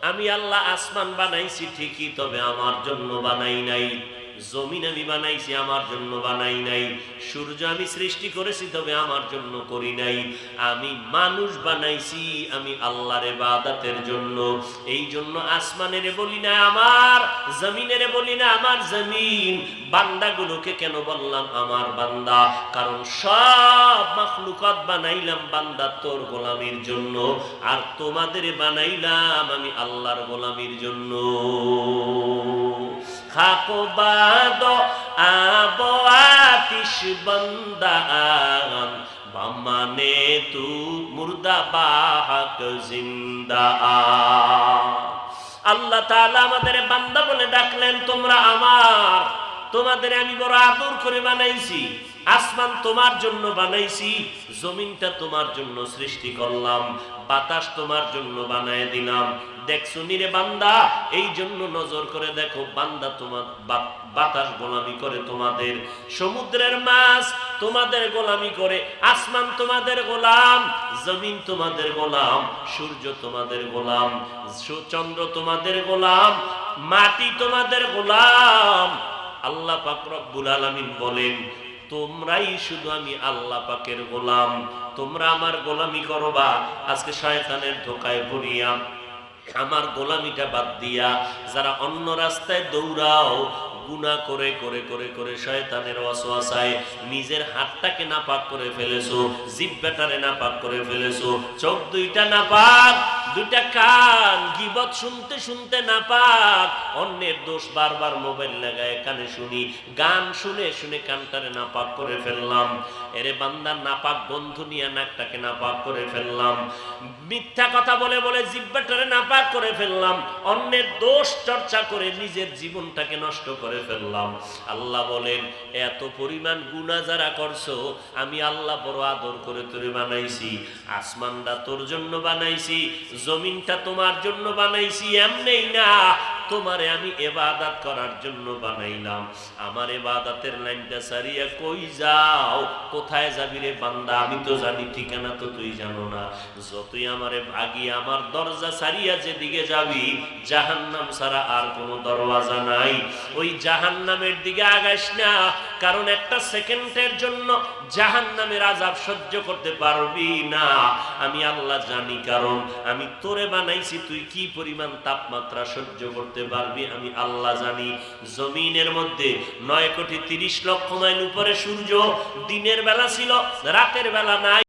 আমি আল্লাহ আসমান বানাইছি ঠিকই, তবে আমার জন্য বানাই নাই। জমিন আমি বানাইছি, আমার জন্য বানাই নাই। সূর্য আমি সৃষ্টি করেছি, তবে আমার জন্য করি নাই। আমি মানুষ বানাইছি আমি আল্লাহর ইবাদতের জন্য। এই জন্য আসমানের বলি না আমার, জমিনের বলি না আমার জমিন। বান্দাগুলোকে কেন বললাম আমার বান্দা? কারণ সব মাখলুকাত বানাইলাম বান্দা তোর গোলামির জন্য, আর তোমাদের বানাইলাম আমি আল্লাহর গোলামির জন্য। খাকো বাদ আবো আতিশ বান্দা বামানে তু মুর্দা বাহাক জিন্দা। আল্লাহ তাআলা আমাদের বান্দা বলে ডাকলেন, তোমরা আমার, তোমাদের আমি বড় আদর করে বানাইছি। আসমান তোমার জন্য বানাইছি, জমিনটা তোমার জন্য সৃষ্টি করলাম, বাতাস তোমার জন্য বানায় দিলাম। দেখছো নিরে বান্দা, এই জন্য নজর করে দেখো, বান্দা তোমার বাতাস গোলামি করে তোমাদের, সমুদ্রের মাছ তোমাদের গোলামি করে, আসমান তোমাদের গোলাম, জমিন তোমাদের গোলাম, সূর্য তোমাদের গোলাম, চন্দ্র তোমাদের গোলাম, মাটি তোমাদের গোলাম। আল্লাহ পাক রব্বুল আলামিন বলেন, তোমরাই শুধু আমি আল্লাহ পাকের গোলাম, তোমরা আমার গোলামি করবা। আজকে শয়তানের ধোকায় পড়িয়া আমার গোলামিটা বাদ দিয়া যারা অন্য রাস্তায় দৌড়াও, গুনাহ করে করে করে করে শয়তানের ওয়াসওয়াসায় নিজের হাতটাকে নাপাক করে ফেলেছো, জিহ্বাটারে নাপাক করে ফেলেছো, চোখ দুইটা নাপাক, দুইটা কান গীবত শুনতে শুনতে নাপাক, অন্যের দোষ বারবার মোবাইল লাগায় কানে শুনি, গান শুনে শুনে কানটারে নাপাক করে ফেললাম। এরে বান্দার নাপাক বন্ধু নিয়ে নাকটাকে নাপাক করে ফেললাম, মিথ্যা কথা বলে বলে জিহ্বাটারে নাপাক করে ফেললাম, অন্যের দোষ চর্চা করে নিজের জীবনটাকে নষ্ট করে ফেললাম। আল্লাহ বলেন, এত পরিমাণ গুনাহ যারা করছো, আমি আল্লাহ বড় আদর করে তোরে বানাইছি। আসমানটা তোর জন্য বানাইছি, জমিনটা তোমার জন্য বানাইছি। এমনেই না, তোমারে আমি ইবাদত করার জন্য বানাইলাম। আমার ইবাদতের লাইনটা সারিয়া কই যাও? কোথায় যাবি রে বান্দা? আমি তো জানি, ঠিকানা তো তুই জানো না। যতই আমারে ভাগি, আমার দরজা সারিয়া যেদিকে যাবি, জাহান্নাম ছাড়া আর কোনো দরওয়াজা নাই। ওই জাহান্নামের দিকে আগাইস না, কারণ একটা সেকেন্ডের জন্য জাহান্নামের আযাব সহ্য করতে পারবি না। আমি আল্লাহ জানি, কারণ আমি তোরে বানাইছি, তুই কি পরিমাণ তাপমাত্রা সহ্য করতে পারবি আমি আল্লাহ জানি। জমিনের মধ্যে 9,30,00,000 মাইল উপরে সূর্য, দিনের বেলা ছিল, রাতের বেলা নাই।